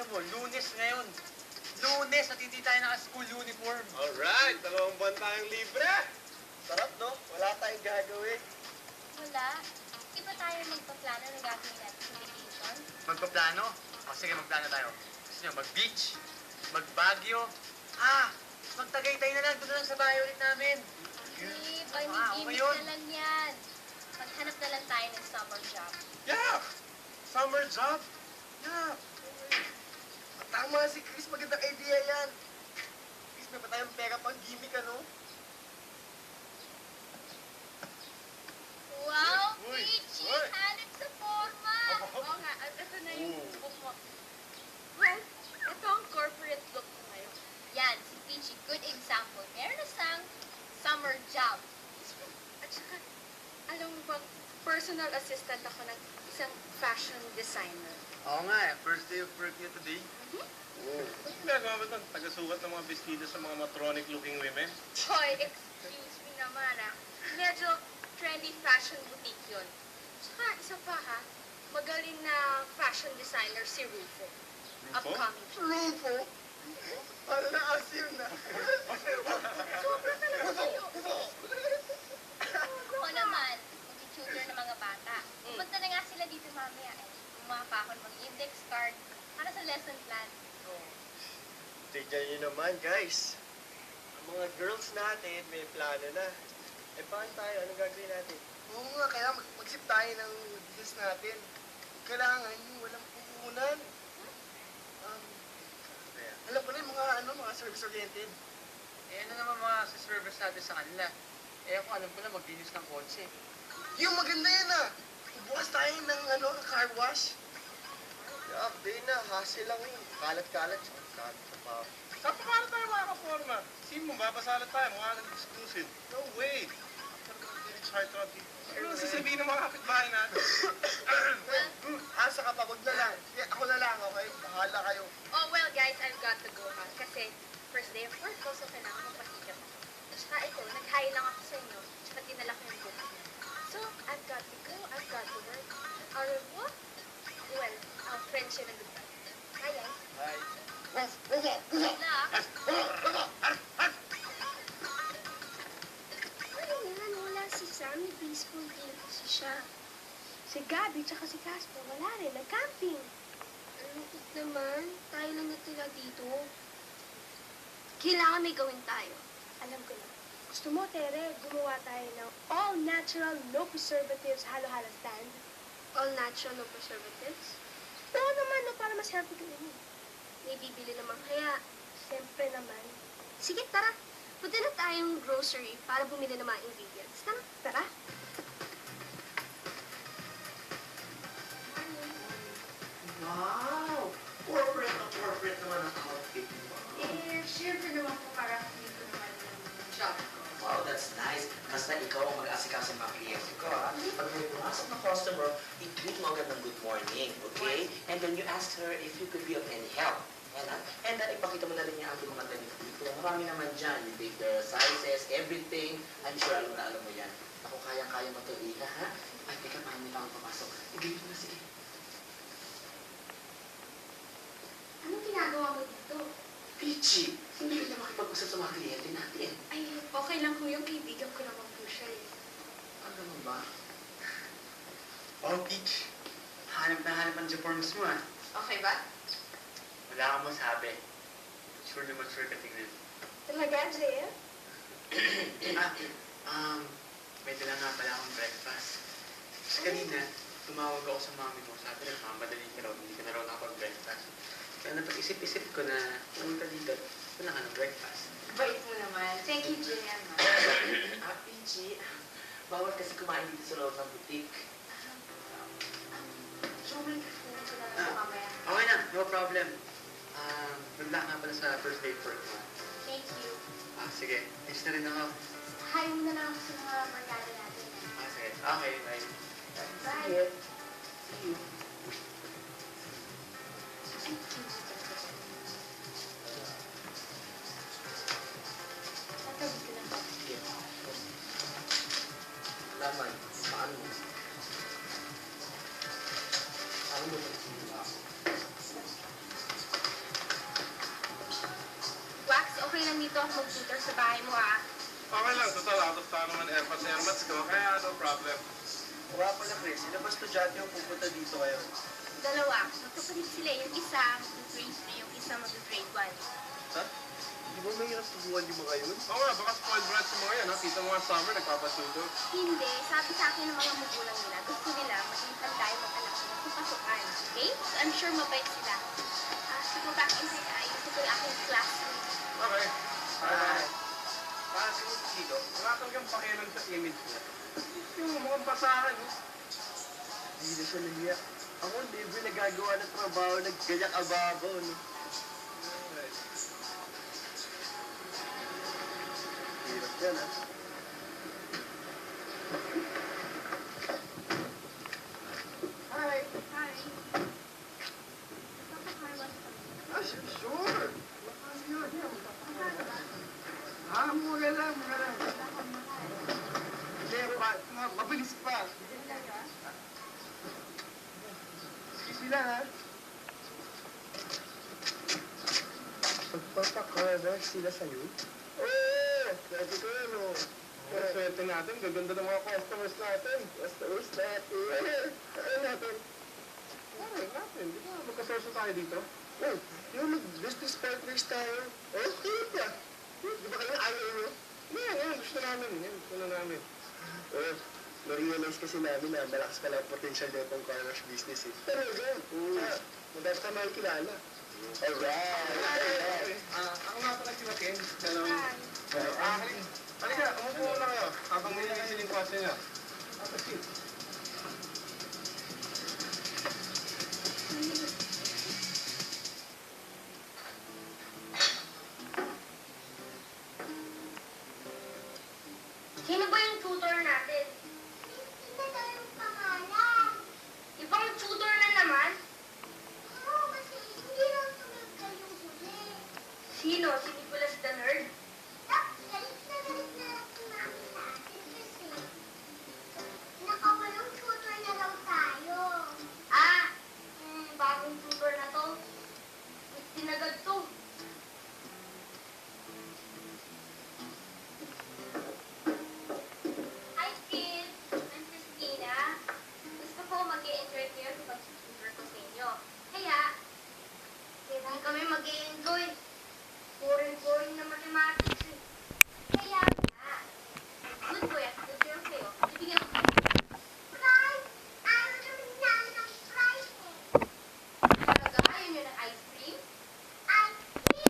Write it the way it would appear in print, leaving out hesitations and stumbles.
tingnan mo, Lunes ngayon. Lunes at hindi tayo naka-school uniform. Alright, 2 buwan tayong libre. Sarap, no? Wala tayong gagawin. Wala. Di ba tayo magpaplano ng gagawin natin sa vacation? Magpaplano? O sige, magplano tayo. Gusto nyo, mag-beach? Mag-Baguio? Ah! Mag-Tagaytay na lang. Doon na lang sa bahay ulit namin. Hindi, okay panigimik yun. na lang yan. Maghanap na lang tayo ng summer job. Yeah! Summer job? Yeah! Tama si Chris, magandang idea yan. Chris, may pa tayong pera pang gimmick, ano? Wow, Uy, Peachy! uy. Hanap sa forma! Oo nga, ito na yung Oh. book mo. Well, ito ang corporate look mo ngayon. Yan, si Peachy, good example. Meron na siyang summer job. At saka, alam mo bang, personal assistant ako ng isang fashion designer. Oo nga eh. First day of work niya today. Ano ginagawa ba ito? Taga-sukat ng mga bestida sa mga matronic-looking women? Hoy, excuse me naman Medyo trendy fashion boutique yun. Tsaka, isa pa magaling na fashion designer si Rufo. Upcoming. Rufo? Ano na asim na? Sobra talaga kayo. Oo naman, mag-tutor ng mga bata. Punta na nga sila dito mamaya eh. Gumawa pa ako ng mga index card para sa lesson plan. Tignan nyo naman, guys. Ang mga girls natin may plano na. Eh, paano tayo? Anong gagawin natin? Oo nga, kaya mag-sip tayo ng business natin. Kailangan yung walang puhunan. Alam ko na yung mga service-oriented. Eh ano naman mga service natin sa kanila? Eh ako alam ko na maglinis ng kotse. Yung maganda yan Bukas tayo ng car wash. Yeah, di na. Hassle lang yun. Kalat-kalat. Kalat sa pa. Saan paano tayo makakaporma? Sino mo, babasalat tayo, mukha ng exclusive. No way! Ano sasabihin ng mga kapitbahay natin? Asa ka pagod na lang. Ako na lang, okay? Bahala kayo. Oh, well, guys, I've got to go Kasi, first day of work ko, so kailangan magpasikap ako. Tsaka ito, nag-hi lang ako sa inyo. Tsaka dinala ko yung book. So, I've got to go. I've got to work. Au revoir. Well, friendship and goodbye. Bye, guys. Bye. Good luck! Ano yan? Wala si Sam. Baseball game kasi siya. Si Gabi tsaka si Casper wala rin. Nag-camping. Ang lungkot naman. Tayo lang natira dito. Kailangan may gawin tayo. Alam ko na. Gusto mo, Tere, gumawa tayo ng all-natural, no preservatives halo-halo stand? All-natural, no preservatives? Oo naman, no, para mas healthy ka naman. May bibili naman kaya. Siyempre naman. Sige, tara. Punta na tayong grocery para bumili ng mga ingredients. Tara, tara. Wow! Corporate naman ang outfit mo. Eh, syempre naman po parang dito naman yung job ko. Wow, that's nice. Basta ikaw ang mag-aasikaso ng mga kliyente ko, Pag may pumasok na customer, i-greet mo agad ng good morning, okay? And then you ask her if you could be of any help. And then ipakita mo na rin niya ang mga damit dito. Marami naman dyan. You take the sizes, everything. I'm sure alam mo yan. Ako kayang-kaya mo ito, Ina, ha? Ay, teka, marami na akong papasok. I-greet mo na, sige. Anong ginagawa mo dito? Peachy, hindi ka na makipag-usap sa mga kliyente natin. Ay, okay lang po yung kaibigan ko naman po siya eh. Ano mo ba? Oh, Peach. Hanap na hanap ang forms mo Okay ba? Wala kang masabi. Sure naman sure ka tingnan. Talaga, Jaya? May dala nga pala akong breakfast. Kasi kanina, tumawag ako sa mami mo. Sabi na, madali ka raw, hindi ka na raw nakapag-breakfast. Kaya napag-isip-isip ko na pumunta dito, wala ka ng breakfast. Bait mo naman. Thank you, Jem. Peachy, bawal kasi kumain dito sa loob ng boutique. So, may kasunod ko na lang mamaya. Okay na, no problem. Good luck nga pala sa first day of work mo. Thank you. Sige. Miss na rin ako. Hi mo na lang ako sa mga barkada natin. Sige. Okay, bye. Bye! Sige. See you. Tatabi ko lang. Sige. Laman, saan mo? Saan mo? dito ako mag-tutor sa bahay mo, ah. Okay lang, total out of town naman airpods na airmats ko, kaya no problem. Mukha pala, Chris. Sino ba estudyante yung pupunta dito kayo? Dalawa. Magkapatid sila. Yung isa, mag-grade 3, yung isa, mag-grade 1. Ha? Di ba mahirap subukan yung mga yun? Oo nga, baka spoiled brats yung mga yan, ha? Kita mo nga summer, nagpapasundo. Hindi. Sabi sa akin ng mga magulang nila, gusto nila maging tanda yung mag-anak nila sa pasukan. Okay? So, I'm sure mabait sila. So, back inside na ayusin ko yung aking classroom. Okay. Alright. Para sa dito, Wala talagang pakialam sa image niya. Yung mukhang basahan, no? hindi na siya nahiya. Ako, libre nagagawa ng trabaho, nagganyak ababaw, no? Alright. Hirap yan, ha? Hi! Hi. Nagpapakarwas ka. Ah, sure! Ano yun? Ah, mga lang. Hindi, mabilis pa. Excuse me lang, ha? Magpapakarwas sila sa'yo? Oo! Sabi ko yun, oh. Ang swerte natin, gaganda ng mga customers natin. Customers natin. Ano natin? Okay, natin. Di ba magkasosyo tayo dito? Oh, yung mag-business partners tayo. Oh, cute ka. Di ba kayo ayaw mo? Yan, gusto namin. Yan, gusto na namin. Oh, na-realize kasi namin na malakas pala ang potential na itong car wash business eh. Talaga? Oo. Madami ka makikilala. Alright! Ako nga pala si Joaquin. Halika, umupo muna kayo. Habang niligisin yung klase niya. Sige. Sino ba yung tutor natin? Hindi daw yung pangalan. Ibang tutor na naman? Oo, kasi hindi lang sumigaw yung huli. Sino? Si Nicholas the Nerd?